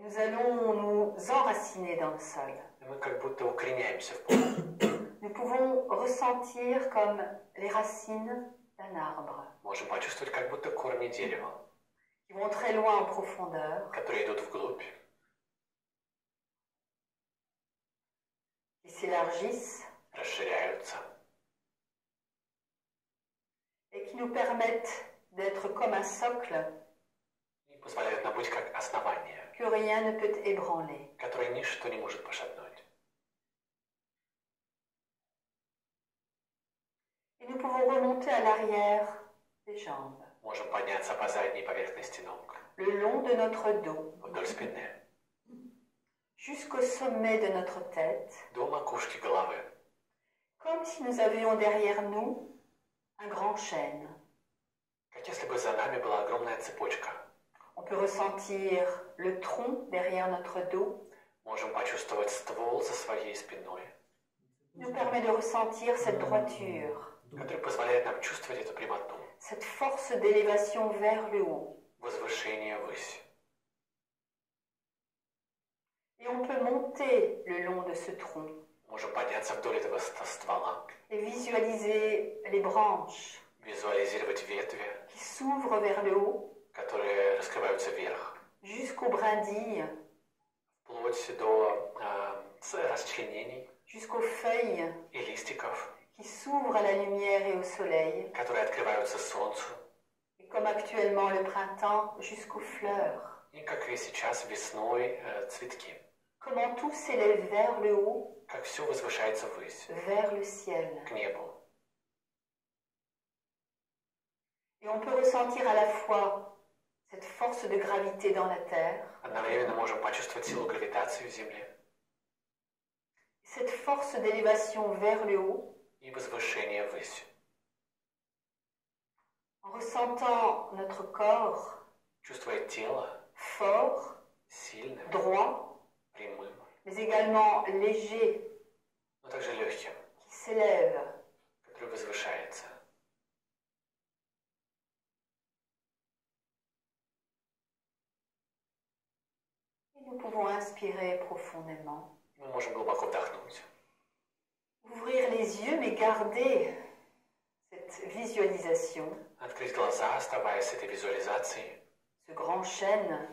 nous allons nous enraciner dans le sol. Мы как будто укореняемся в пол. Nous pouvons ressentir comme les racines d'un arbre, Можем почувствовать как будто корни дерева, qui vont très loin en profondeur, которые идут вглубь, qui s'élargissent расширяются et qui nous permettent d'être comme un socle и позволяют нам быть как основание, que rien ne peut ébranler. которое ничто не может пошатнуть. Et nous pouvons remonter à l'arrière des jambes, Можем подняться по задней поверхности ног, le long de notre dos, вдоль спины, jusqu'au sommet de notre tête, до макушки головы, comme si nous avions derrière nous un grand chêne. как если бы за нами была огромная цепочка. On peut ressentir le tronc derrière notre dos, Можем почувствовать ствол за своей спиной, qui nous permet de ressentir cette droiture, который позволяет нам чувствовать эту прямоту, cette force d'élévation vers le haut. возвышение ввысь. Et on peut monter le long de ce tronc Можем подняться вдоль этого ствола, et visualiser les branches визуализировать ветви, qui s'ouvrent vers le haut которые раскрываются вверх, jusqu'aux brindilles, вплоть до расчленений jusqu'aux feuilles и листиков, qui s'ouvrent à la lumière et au soleil, которые открываются солнцу, et comme actuellement le printemps, jusqu'aux fleurs. и, как и сейчас, весной цветки. Comment tout s'élève vers le haut, Как все возвышается ввысь, vers le ciel. к небу. Et on peut ressentir à la fois cette force de gravité dans la terre, Одновременно можем почувствовать силу гравитации в Земле cette force d'élévation vers le haut, и возвышение ввысь. en ressentant notre corps Чувствуя тело fort, сильным, droit, прямым, mais également léger, но также легким, qui s'élève. который возвышается. Et nous pouvons inspirer profondément, Мы можем глубоко вдохнуть, ouvrir les yeux, mais garder cette visualisation, открыть глаза, оставаясь с этой визуализацией, ce grand chêne,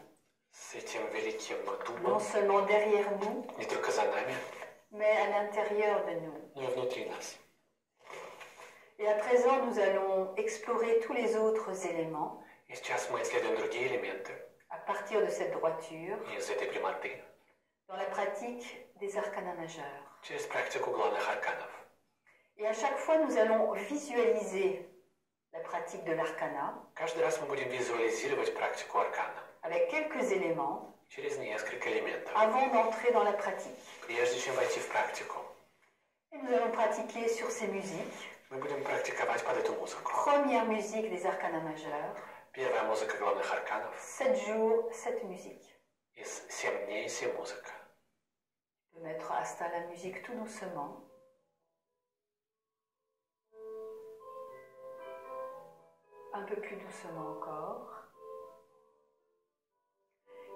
с этим великим non дубом, seulement derrière nous, не только за нами, mais à l'intérieur de nous. но и внутри нас. Et à présent, nous allons explorer tous les autres éléments И сейчас мы исследуем другие элементы à partir de cette droiture из этой прямоты dans la pratique des arcanas majeurs. через практику главных арканов. Et à chaque fois, nous allons visualiser la pratique de l'arcana Каждый раз мы будем визуализировать практику аркана avec quelques éléments через несколько элементов, avant d'entrer dans la pratique. прежде чем войти в практику. Et nous allons pratiquer sur ces musiques. Мы будем практиковать под эту музыку. Première musique des arcanas majeurs, Первая музыка главных арканов 7 jours, 7 musiques. из 7 дней 7 музык. Tu peux mettre hasta la musique tout doucement. Un peu plus doucement encore.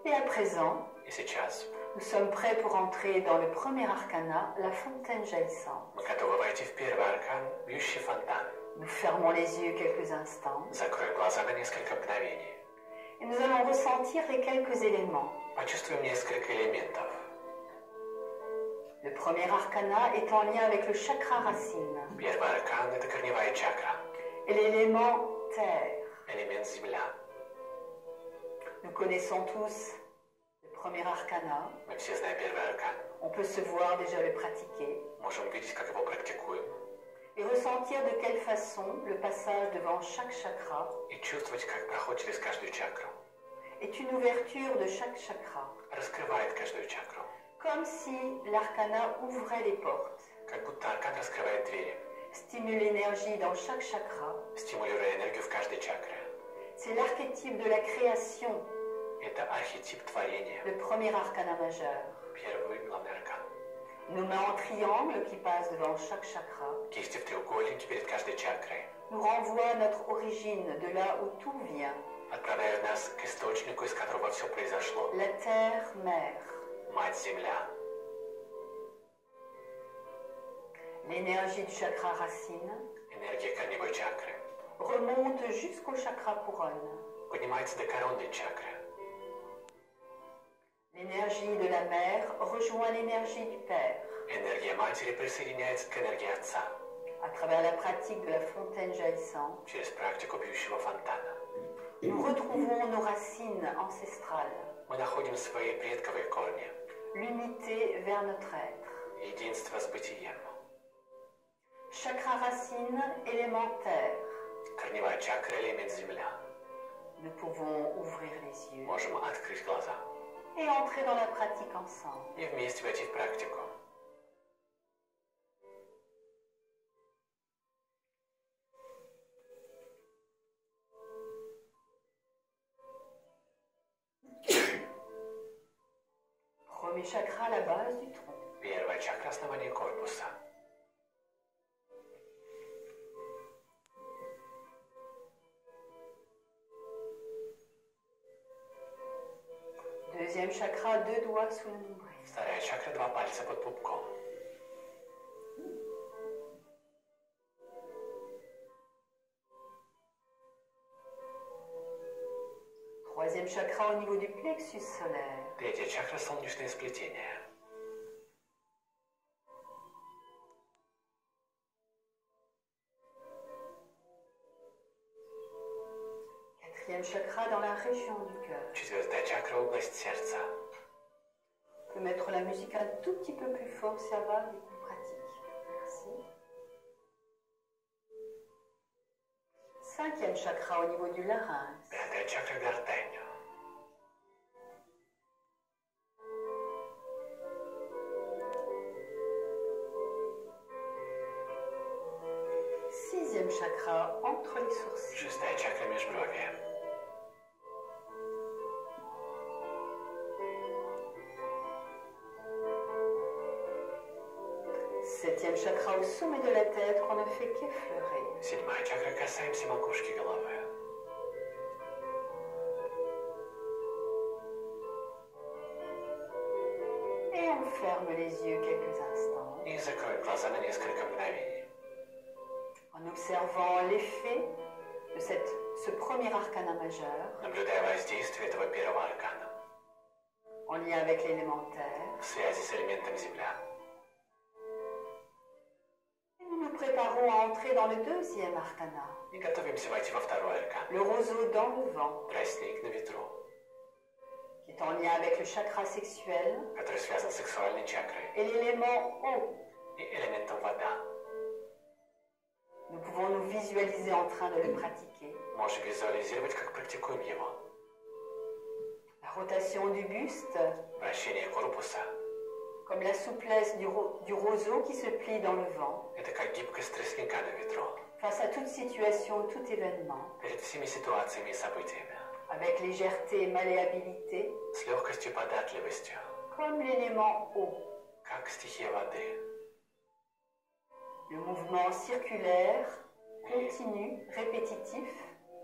Et à présent, И сейчас nous sommes prêts pour entrer dans le premier arcana, la fontaine jaillissante. мы готовы войти в первый аркан, бьющий фонтан. Nous fermons les yeux quelques instants Закроем глаза на несколько мгновений. et nous allons ressentir les quelques éléments. Почувствуем несколько элементов. Le premier arcana est en lien avec le chakra racine Первый аркан – это корневая чакра, et l'élément terre. элемент земля. Nous connaissons tous le premier arcana. Мы все знаем первый аркан. On peut se voir déjà le pratiquer Можем видеть, как его практикуем, et ressentir de quelle façon le passage devant chaque chakra и чувствовать, как проход через каждую чакру est une ouverture de chaque chakra, раскрывает каждую чакру, comme si l'arcana ouvrait les portes, как будто аркан раскрывает двери, stimule l'énergie dans chaque chakra. стимулируя энергию в каждой чакре. C'est l'archétype de la création, Это архетип творения, le premier arcana majeur. первый главный аркан. Nos mains en triangle qui passent devant chaque chakra Кисти в треугольнике перед каждой чакрой, nous renvoie à notre origine, de là où tout vient. Отправляют нас к источнику, из которого все произошло. La terre-mère. Мать-Земля. L'énergie du chakra racine Энергия корневой чакры. remonte jusqu'au chakra couronne. Поднимается до коронной чакры. L'énergie de la mère rejoint l'énergie du père. Энергия матери присоединяется к энергии отца. À travers la pratique de la fontaine jaillissante, Через практику пьющего фонтана. nous retrouvons nos racines ancestrales, Мы находим свои предковые корни. l'unité vers notre être. Единство с бытием. Chakra racine élémentaire. Корневая чакра – элемент земля. Nous pouvons ouvrir les yeux Можем открыть глаза et entrer dans la pratique ensemble. и вместе войти в практику. Premier chakra à la base du tronc. Первая чакра – основание корпуса. Deuxième chakra, 2 doigts sous le nombril. Вторая чакра – 2 пальца под пупком. Troisième chakra au niveau du plexus solaire. Третья чакра – солнечное сплетение. Quatrième chakra dans la région du cœur. Четвертая чакра – область сердца. On peut mettre la musique un tout petit peu plus fort, ça va, mais plus pratique. Merci. Cinquième chakra au niveau du larynx. Пятая чакра – гортань. Sixième chakra entre les sourcils. Шестая чакра – межбровье. Septième chakra au sommet de la tête qu'on ne fait qu'effleurer. Седьмая чакра – касаемся макушки головы. Et on ferme les yeux quelques instants И закроем глаза на несколько мгновений. en observant l'effet de ce premier arcana majeur Наблюдая воздействие этого первого аркана en lien avec l'élémentaire. в связи с элементом Земля. Et nous nous préparons à entrer dans le deuxième arcana, И готовимся войти во второй аркан. le roseau dans le vent, Тростник на ветру, qui est en lien avec le chakra sexuel который связан с сексуальной чакрой et l'élément eau. и элементом вода. Nous pouvons nous visualiser en train de le pratiquer. Можем визуализировать, как практикуем его. La rotation du buste, Вращение корпуса comme la souplesse du roseau qui se plie dans le vent, – это как гибкость тростника на ветру face à toute situation, tout événement, перед всеми ситуациями и событиями, avec légèreté et malléabilité, с легкостью и податливостью, comme l'élément eau. как стихия воды. Le mouvement circulaire, continu, répétitif,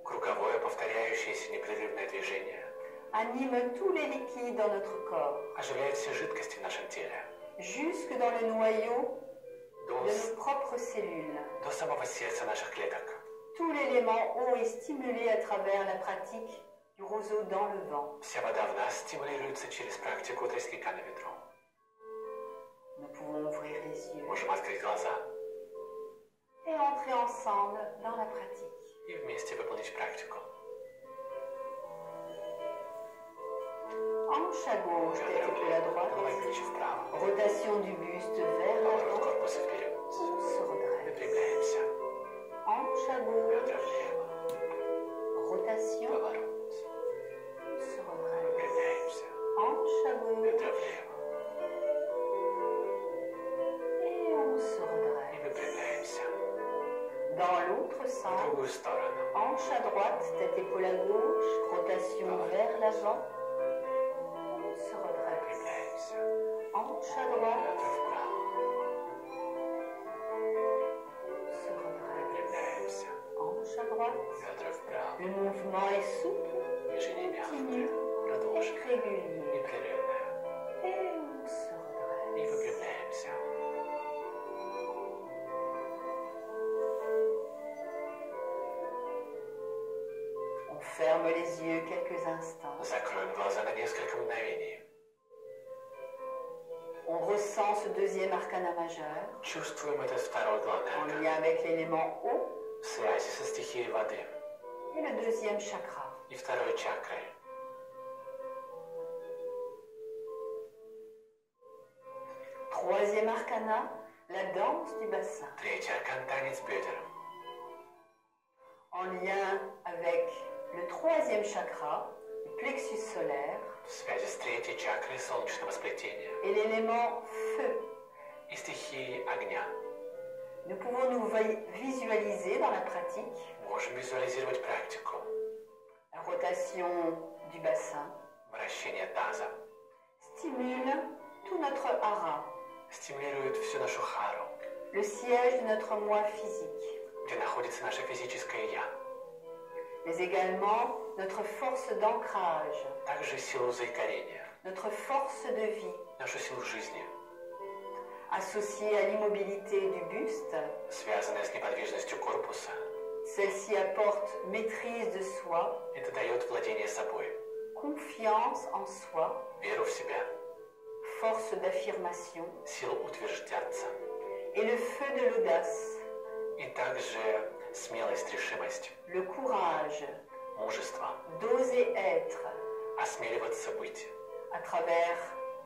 Круговое, повторяющееся непрерывное движение anime tous les liquides dans notre corps, оживляет все жидкости в нашем теле, jusque dans le noyau до, de nos propres cellules. до самого сердца наших клеток. Tout l'élément eau est stimulé à travers la pratique du roseau dans le vent. Вся вода в нас стимулируется через практику тростника на ветру. Nous pouvons ouvrir les yeux Можем открыть глаза et entrer ensemble dans la pratique. и вместе выполнить практику. Hanche à gauche, tête épaule à droite. Голова и плечи вправо. Rotation du buste vers Поворот l'avant. корпуса вперед. On se redresse. Выпрямляемся. Hanche à Бедра gauche. влево. Rotation. Поворот. On se redresse. Выпрямляемся. Hanche à Бедра gauche. влево. Et on se И redresse. выпрямляемся. Dans l'autre В sens. другую сторону. Hanche à droite, tête épaule à gauche. Rotation vers l'avant. On se redresse. Выпрямляемся. Hanche à droite. Бедра вправо. On se redresse. Выпрямляемся. régulier. непрерывное. Et on se И redresse. выпрямляемся. On ferme les yeux quelques instants. Закроем глаза на несколько мгновений. On ressent ce deuxième arcana majeur Чувствуем этот второй главный en аркан lien avec l'élément eau в связи со стихией воды et le deuxième chakra. и второй чакрой. Troisième arcana, la danse du bassin, Третий аркан – танец бедер. en lien avec le troisième chakra, le plexus solaire, В связи с третьей чакрой солнечного сплетения et l'élément feu. и стихией огня. Nous pouvons nous visualiser dans la pratique Можем визуализировать практику. la rotation du bassin, Вращение таза stimule tout notre hara, стимулирует всю нашу хару, le siège de notre moi physique, где находится наше физическое «я». mais également notre force d'ancrage, Также силу заикарения, notre force de vie, нашу силу жизни, associée à l'immobilité du buste. связанная с неподвижностью корпуса. Celle-ci apporte maîtrise de soi, Это дает владение собой, confiance en soi, веру в себя, force d'affirmation силу утверждаться et le feu de l'audace, и также смелость, решимость, le courage мужество, d'oser être осмеливаться быть à travers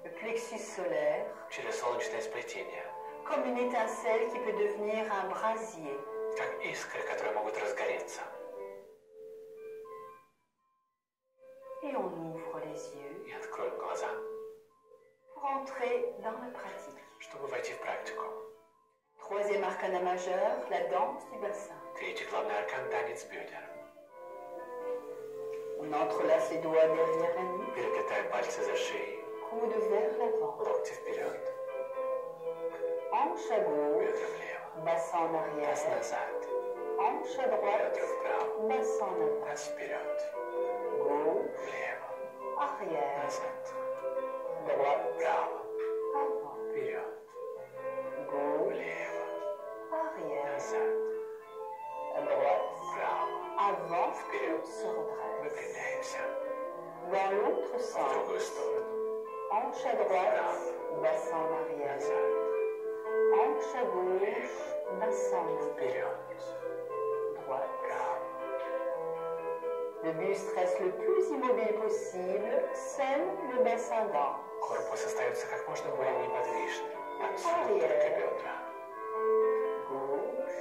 le plexus solaire, через солнечное сплетение, comme une étincelle qui peut devenir un brasier. как искры, которые могут разгореться. Et on ouvre les yeux И откроем глаза, pour entrer dans la pratique. чтобы войти в практику. Troisième arcana majeur, la danse du bassin. Третий главный аркан – танец бедер. On entrelace les doigts derrière la nuque, Переплетаем пальцы за шеей, coude vers l'avant, локти вперед, hanche à gauche, бедра влево, bassin en таз arrière, назад, hanche à droite, бедра вправо, bassin en avant, таз вперед, gauche, влево, arrière, назад, droite, вправо, avant, вперед, gauche, влево, arrière, назад, droite, вправо. avant, Вперед. on se redresse. Выпрямляемся Dans l'autre в sens, другую сторону, hanche à droite, bassin en arrière, назад, hanche à gauche, bassin en avant, вперед, droite. вправо. Le buste reste le plus immobile possible, seul le bassin d'angle. Корпус остается как можно более неподвижным. Танцуют только бедра. Gauche,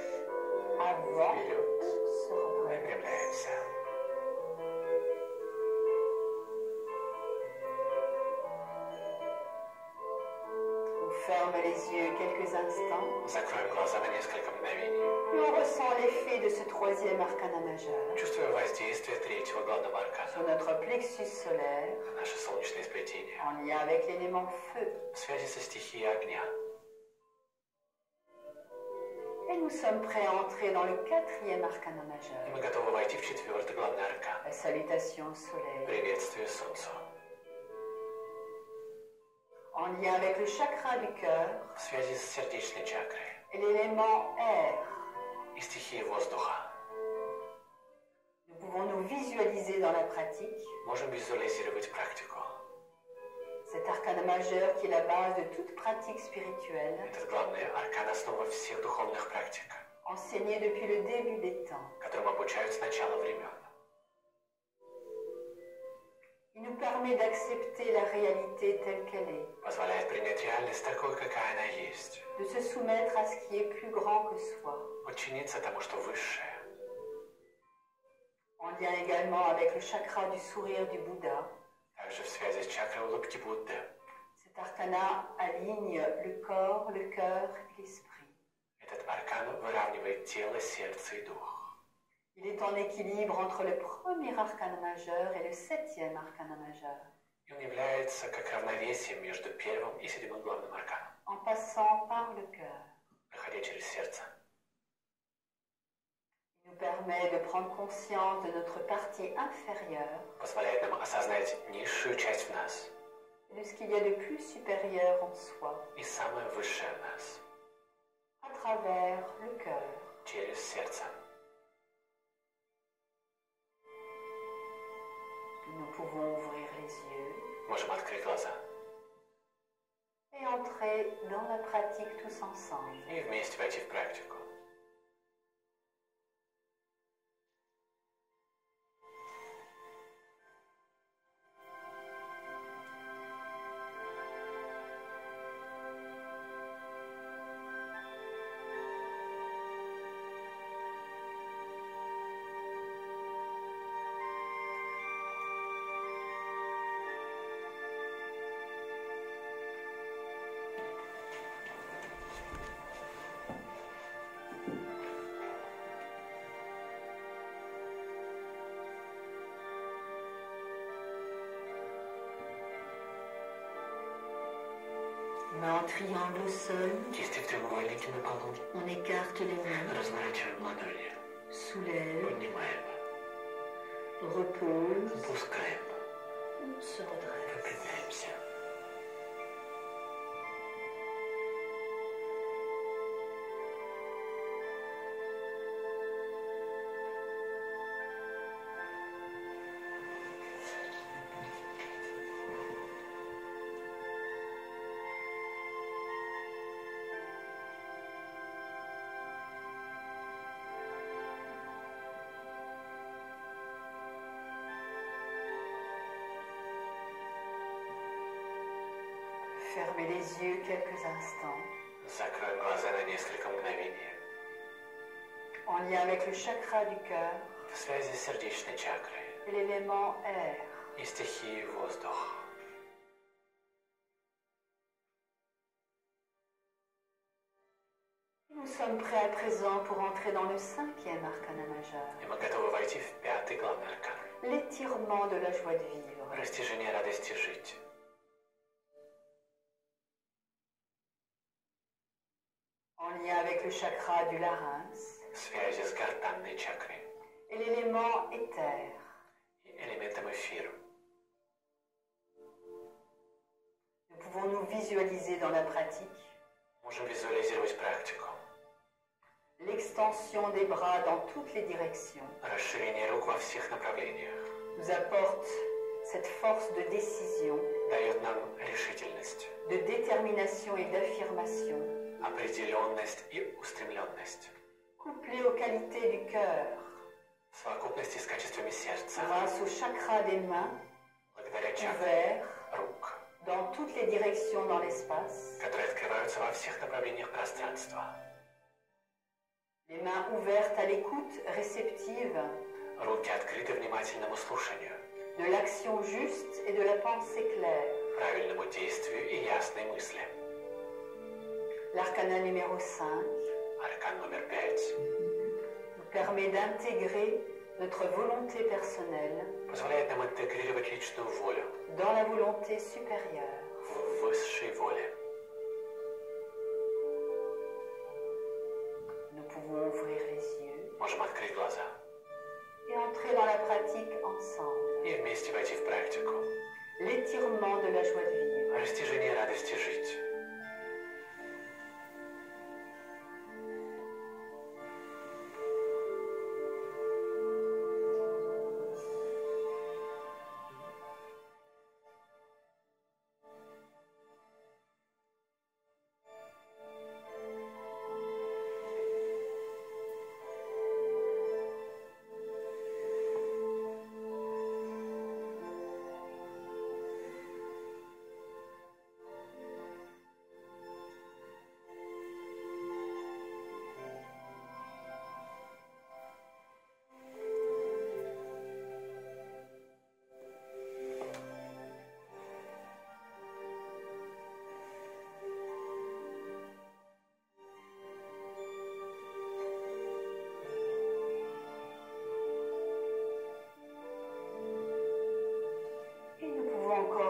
avant, Вперед. se redresse. Выпрямляемся. On ferme les yeux quelques instants Закроем глаза на несколько мгновений. et on ressent l'effet de ce troisième arcana majeur Чувствуем воздействие третьего главного аркана sur notre plexus solaire на наше солнечное сплетение en lien avec l'élément feu. в связи со стихией огня. Et nous sommes prêts à entrer dans le quatrième arcana И majeur, мы готовы войти в четвертый главный аркан. la salutation au soleil, Приветствие Солнцу. en lien avec le chakra du cœur В связи с сердечной чакрой et l'élément air. и стихией воздуха. Nous pouvons nous visualiser dans la pratique Можем визуализировать практику. cet arcana majeur qui est la base de toute pratique spirituelle, Этот главный аркан – основа всех духовных практик, enseigné depuis le début des temps. которым обучают с начала времен. Il nous permet d'accepter la réalité telle qu'elle est, Позволяет принять реальность такой, какая она есть. de se soumettre à ce qui est plus grand que soi, Подчиниться тому, что высшее. en lien également avec le chakra du sourire du Bouddha. Также в связи с чакрой улыбки Будды. Cet arcana aligne le corps, le cœur et l'esprit. Этот аркан выравнивает тело, сердце и дух. Il est en équilibre entre le premier arcana majeur et le septième arcana majeur, И он является как равновесием между первым и седьмым главным арканом, en passant par le cœur. проходя через сердце. Il nous permet de prendre conscience de notre partie inférieure, позволяет нам осознать низшую часть в нас de ce qu'il y a de plus supérieur en soi, и самое высшее в нас à travers le cœur. через сердце. Nous pouvons ouvrir les yeux Можем открыть глаза et entrer dans la pratique tous ensemble. и вместе войти в практику. Main en triangle au sol, Кисти в треугольнике на полу. on écarte les mains, Разворачиваем ладони. soulève, Поднимаем. repose, Опускаем. se redresse. Выпрямляемся. Fermez les yeux quelques instants, Закроем глаза на несколько мгновений. en lien avec le chakra du cœur В связи с сердечной чакрой et l'élément air. и стихией воздух. Nous sommes prêts à présent pour entrer dans le 5e arcana majeur, И мы готовы войти в пятый главный аркан. l'étirement de la joie de vivre. Растяжение радости жить. En lien avec le chakra du larynx В связи с гортанной чакрой et l'élément éther. и элементом эфира. Nous pouvons nous visualiser dans la pratique Можем визуализировать практику. l'extension des bras dans toutes les directions Расширение рук во всех направлениях nous apporte cette force de décision, дает нам решительность, de détermination et d'affirmation, определенность и устремленность. couplée aux qualités du cœur, В совокупности с качествами сердца, grâce au chakra des mains, благодаря чакрам ouvert рук, dans toutes les directions dans l'espace, которые открываются во всех направлениях пространства. les mains ouvertes à l'écoute réceptive Руки открыты внимательному слушанию, de l'action juste et de la pensée claire. правильному действию и ясной мысли. L'arcana numéro 5 Аркан номер 5 nous permet d'intégrer notre volonté personnelle позволяет нам интегрировать личную волю dans la volonté supérieure. в высшей воле. Nous pouvons ouvrir les yeux Можем открыть глаза et entrer dans la pratique ensemble. и вместе войти в практику. L'étirement de la joie de vivre. Растяжение радости жить.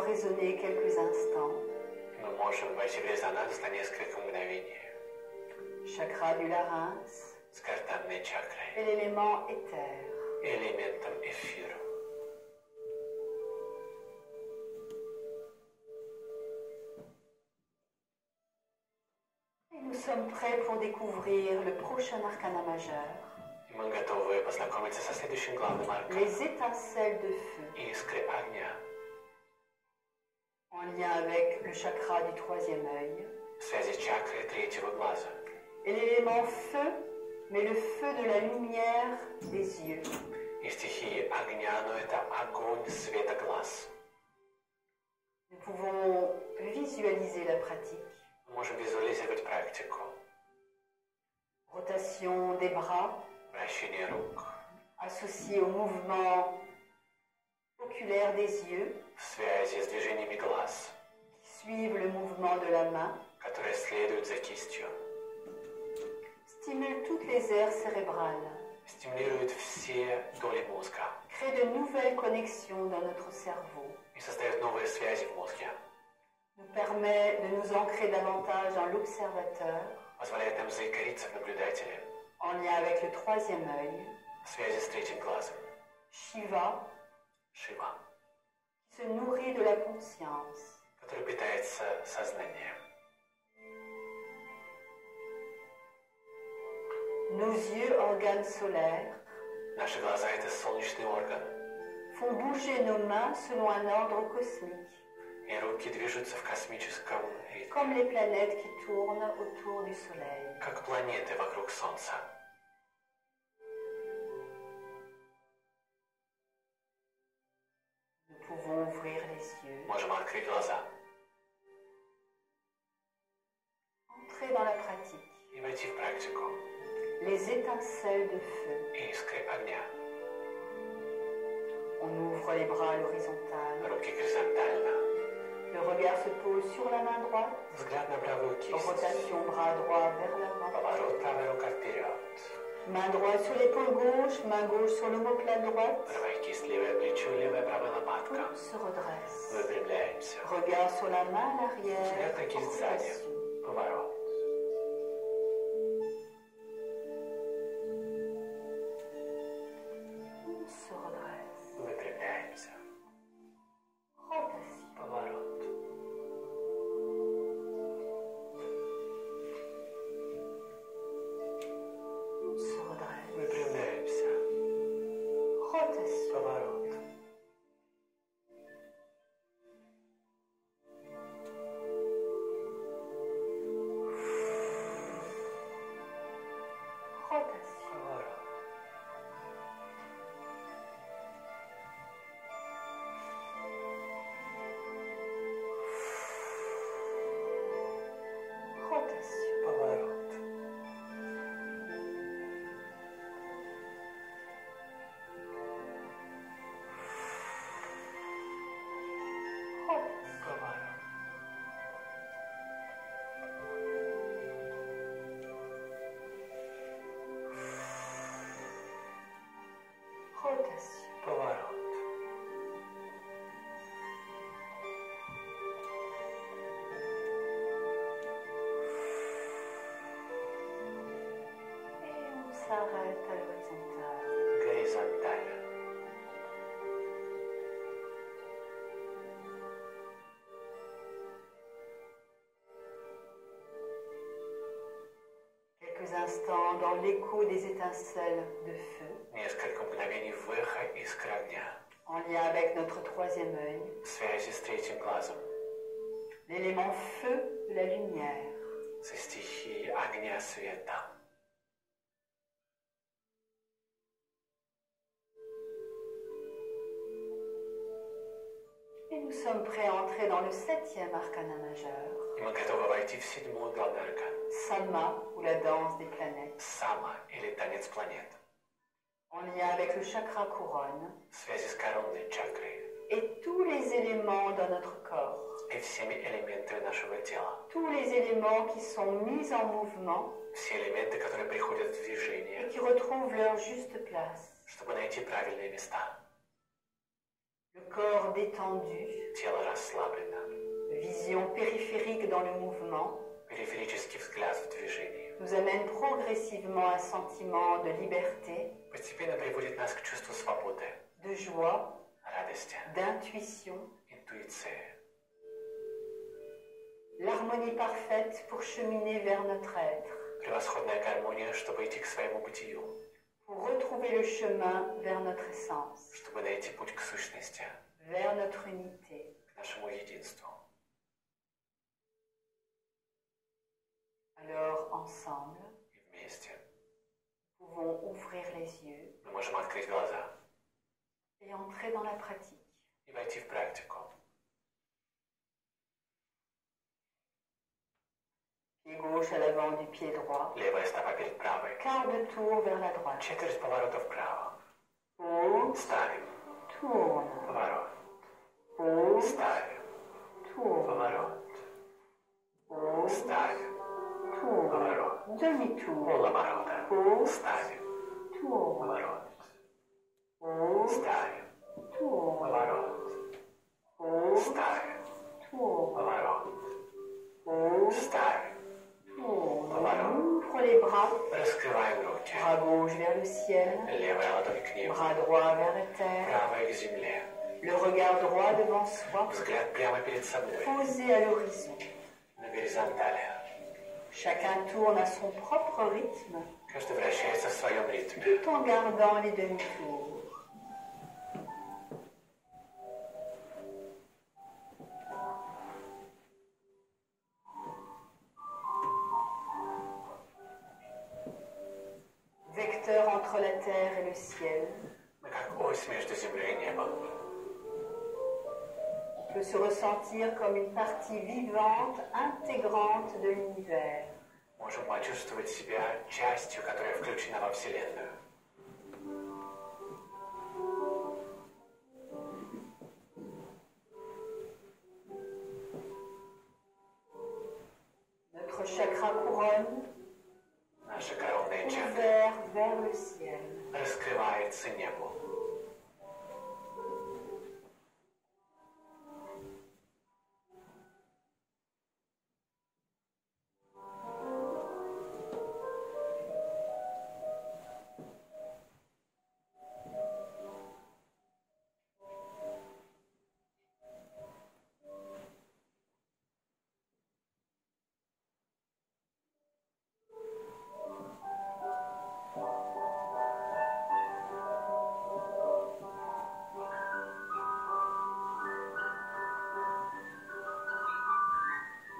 Résonner quelques instants. Мы можем войти в резонанс на несколько мгновений. Chakra du larynx, с гортанной чакрой et l'élément éther. и элементом эфира. Et nous sommes prêts pour découvrir le prochain arcana majeur, И мы готовы познакомиться со следующим главным арканом. les étincelles de feu, Искры огня. en lien avec le chakra du troisième œil. В связи с чакрой третьего глаза. Et l'élément feu, mais le feu de la lumière des yeux. И стихии огня, но это огонь света глаз. Nous pouvons visualiser la pratique. Мы можем визуализировать практику. Rotation des bras, Вращение рук. associée au mouvement oculaire des yeux, В связи с движениями глаз, qui suivent le mouvement de la main, которые следуют за кистью. stimule toutes les aires cérébrales, Стимулирует все доли мозга. crée de nouvelles connexions dans notre cerveau, И создает новые связи в мозге. nous permet de nous ancrer davantage dans l'observateur, Позволяет нам заикариться в наблюдателе. en lien avec le troisième œil, В связи с третьим глазом. Shiva, Шива. qui se nourrit de la conscience. Который питается сознанием. Nos yeux, organes solaires, Наши глаза — это солнечный орган. font bouger nos mains selon un ordre cosmique, И руки движутся в космическом ритме. comme les planètes qui tournent autour du Soleil. Как планеты вокруг Солнца. Nous pouvons ouvrir les yeux, Можем открыть глаза entrer dans la pratique. и войти в практику. Les étincelles de feu. Искры огня. On ouvre les bras à l'horizontale. Руки горизонтально. Le regard se pose sur la main droite. Взгляд на правую кисть. Rotation bras droit vers l'avant. Поворот правой рукой вперед. Main droite sur l'épaule gauche, main gauche sur l'omoplate droite. Правая кисть, левое плечо, левая правая лопатка. On se redresse. Выпрямляемся. Regard sur la main à l'arrière. Взгляд на кисть сзади. Rotation. Поворот. On se redresse. Выпрямляемся. Rotation. Поворот. On se redresse. Выпрямляемся. Rotation. Поворот. Rotation. Поворот. Rotation. Поворот. Rotation. Поворот. Rotation. Поворот. Et on s'arrête à l'horizontale. Горизонтально. Quelques instants dans l'écho des étincelles de feu, Несколько мгновений выха искры огня. en lien avec notre troisième œil, В связи с третьим глазом. l'élément feu de la lumière. Со стихией огня света. Et nous sommes prêts à entrer dans le septième arcana majeur, И мы готовы войти в седьмой главный аркан. Sama, ou la danse des planètes, Сама или танец планет. en lien avec le chakra couronne В связи с коронной чакрой. et tous les éléments dans notre corps, И всеми элементами нашего тела. tous les éléments qui sont mis en mouvement Все элементы, которые приходят в et движение, qui retrouvent leur juste place. чтобы найти правильные места. Le corps détendu, Тело расслаблено. vision périphérique dans le mouvement, Периферический взгляд в движении. nous amène progressivement à un sentiment de liberté, постепенно приводит нас к чувству свободы, de joie, радости, d'intuition, интуиции. L'harmonie parfaite pour cheminer vers notre être, Превосходная гармония, чтобы идти к своему бытию, pour retrouver le chemin vers notre essence, чтобы найти путь к сущности, vers notre unité. к нашему единству. Alors, ensemble, И вместе nous pouvons ouvrir les yeux мы можем открыть глаза et entrer dans la pratique. и войти в практику. Pied gauche à l'avant du pied droit, Левая стопа перед правой. quart de tour vers la droite. Четверть поворота вправо. Pause, Ставим. tourne, Поворот. pause, Ставим. tourne, Поворот. pause, Ставим. tourne, Поворот. demi-tour, Полоборота. pause, Ставим. tourne, Поворот. pause, Ставим. tourne, Поворот. pause, Ставим. tourne, Поворот. pause, Ставим. tourne. Поворот. Ouvre les bras, Раскрываем руки. bras gauche vers le ciel, Левая ладонь к небу. bras droit vers la terre, Правая к земле. le regard droit devant soi, Взгляд прямо перед собой. posé à l'horizon. На горизонтали. Chacun tourne à son propre rythme, Каждый вращается в своем ритме. tout en gardant les demi-tours. Vecteur entre la terre et le ciel, Мы как ось между землей и небом. on peut se ressentir comme une partie vivante, intégrante de l'univers. Можем почувствовать себя частью, которая включена во Вселенную. Notre chakra couronne, Наша коронная чакра ouvert vers le ciel. раскрывается небу.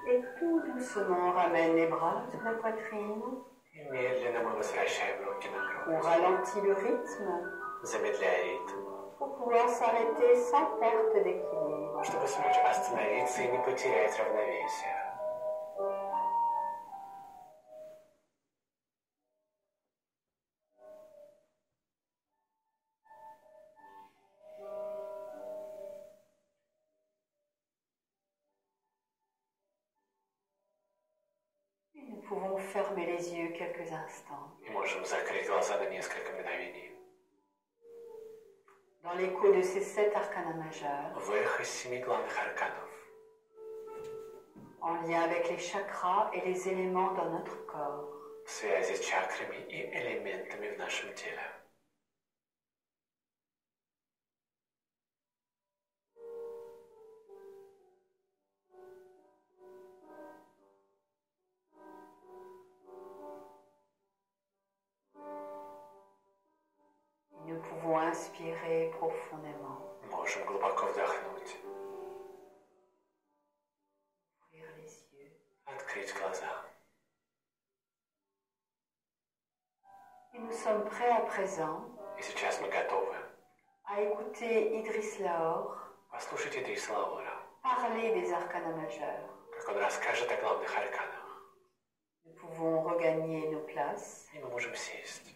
Et tout doucement ramène les bras sur la poitrine. И медленно мы возвращаем руки на On грудь. ralentit le rythme Замедляя ритм, pour pouvoir s'arrêter sans perte d'équilibre. чтобы смочь остановиться и не потерять равновесие. Et nous pouvons fermer les yeux quelques instants. И можем закрыть глаза на несколько мгновений. Dans l'écho de ces 7 arcanas majeurs, В эхо 7 главных арканов, en lien avec les chakras et les éléments dans notre corps, в связи с чакрами и элементами в нашем теле. nous pouvons inspirer profondément, Можем глубоко вдохнуть, ouvrir les yeux. открыть глаза. Et nous sommes prêts à présent И сейчас мы готовы à écouter Idriss Lahore послушать Идриса Лаора, parler des arcanas majeurs. как он расскажет о главных арканах. Nous pouvons regagner nos places. И мы можем сесть.